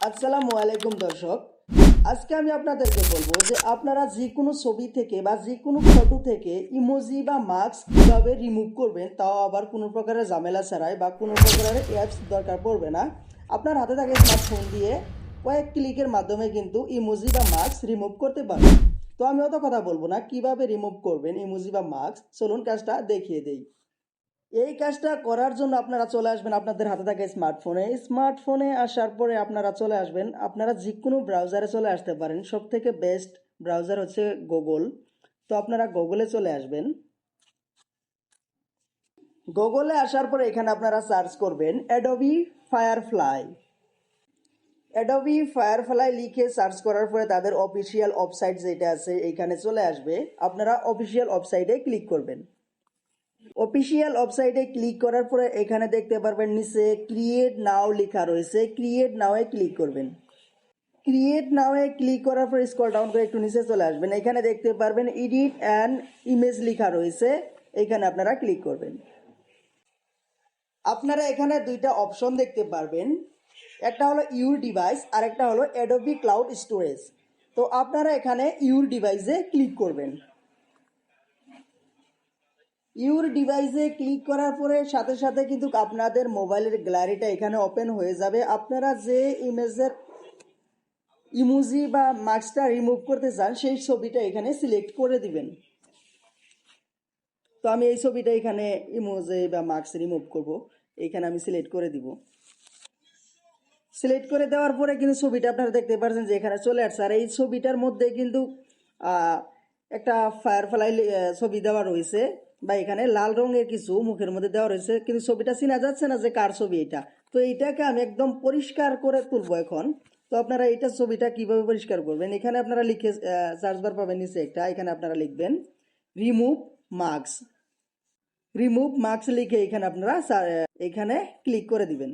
আসসালামু আলাইকুম দর্শক, আজকে আমি আপনাদেরকে বলবো যে আপনারা যে কোনো ছবি থেকে বা যে কোনো ফটো থেকে ইমোজি বা মার্কস কিভাবে রিমুভ করবেন, তাও আবার কোনো প্রকারের ঝামেলা ছাড়াই বা কোনো প্রকারের অ্যাপস দরকার পড়বে না। আপনার হাতে থাকে স্মার্টফোন দিয়ে কয়েক ক্লিকের মাধ্যমে কিন্তু ইমোজি বা মার্কস রিমুভ করতে পারবেন। তো আমি অত কথা বলবো না, কিভাবে রিমুভ করবেন ইমোজি বা মার্কস, চলুন কাজটা দেখিয়ে দেই। এই কাজটা করার জন্য আপনারা চলে আসবেন আপনাদের হাতে থাকে স্মার্টফোনে আসার পরে আপনারা চলে আসবেন, আপনারা যে কোনো ব্রাউজারে চলে আসতে পারেন। সব থেকে বেস্ট ব্রাউজার হচ্ছে গুগল। তো আপনারা গুগলে চলে আসবেন। গুগলে আসার পরে এখানে আপনারা সার্চ করবেন অ্যাডোবি ফায়ারফ্লাই। অ্যাডোবি ফায়ারফ্লাই লিখে সার্চ করার পরে তাদের অফিসিয়াল ওয়েবসাইট যেটা আছে এখানে চলে আসবে। আপনারা অফিসিয়াল ওয়েবসাইটে ক্লিক করবেন। অফিসিয়াল ওয়েবসাইটে ক্লিক করার পরে এখানে দেখতে পারবেন নিচে ক্রিয়েট নাও লেখা রয়েছে, ক্রিয়েট নাওয়ে ক্লিক করবেন। ক্রিয়েট নাওয়ে ক্লিক করার পরে স্ক্রল ডাউন করে একটু নিচে চলে আসবেন, এখানে দেখতে পারবেন এডিট অ্যান্ড ইমেজ লেখা রয়েছে, এখানে আপনারা ক্লিক করবেন। আপনারা এখানে দুইটা অপশন দেখতে পারবেন, একটা হলো ইউর ডিভাইস আর একটা হলো অ্যাডোবি ক্লাউড স্টোরেজ। তো আপনারা এখানে ইউর ডিভাইসে ক্লিক করবেন। ইউর ডিভাইসে ক্লিক করার পরে সাথে সাথে কিন্তু আপনাদের মোবাইলের গ্যালারিটা এখানে ওপেন হয়ে যাবে। আপনারা যে ইমেজের ইমোজি বা মার্কসটা রিমুভ করতে চান সেই ছবিটা এখানে সিলেক্ট করে দিবেন। তো আমি এই ছবিটা এখানে ইমোজি বা মার্কস রিমুভ করব, এখানে আমি সিলেক্ট করে দিব। সিলেক্ট করে দেওয়ার পরে কিন্তু ছবিটা আপনারা দেখতে পাচ্ছেন যে এখানে চলে আসছে। আর এই ছবিটার মধ্যে কিন্তু একটা ফায়ারফ্লাই ছবি দেওয়া রয়েছে, বা এখানে লাল রঙের কিছু মুখের মধ্যে দেওয়া রয়েছে, কিন্তু ছবিটা চেনা যাচ্ছে না যে কার ছবি এটা। তো এইটাকে আমি একদম পরিষ্কার করে তুলবো এখন। তো আপনারা এইটা ছবিটা কিভাবে পরিষ্কার করবেন, এখানে আপনারা লিখে সার্চ বার পাবেন নিচে একটা, এখানে আপনারা লিখবেন রিমুভ মার্কস। রিমুভ মার্কস লিখে এখানে আপনারা এখানে ক্লিক করে দিবেন।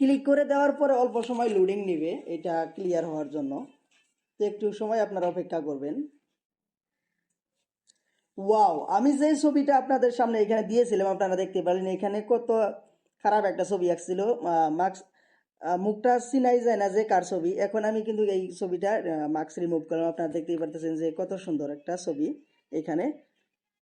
ক্লিক করে দেওয়ার পরে অল্প সময় লোডিং নেবে এটা ক্লিয়ার হওয়ার জন্য, তো একটু সময় আপনারা অপেক্ষা করবেন। ওয়াও, আমি যে ছবিটা আপনাদের সামনে এখানে দিয়েছিলাম আপনারা দেখতে পারলেন এখানে কত খারাপ একটা ছবি আসছিল। মার্কস মুখটা চিনাই যায় না যে কার ছবি। এখন আমি কিন্তু এই ছবিটা মার্কস রিমুভ করলাম, আপনারা দেখতেই পারতেছেন যে কত সুন্দর একটা ছবি এখানে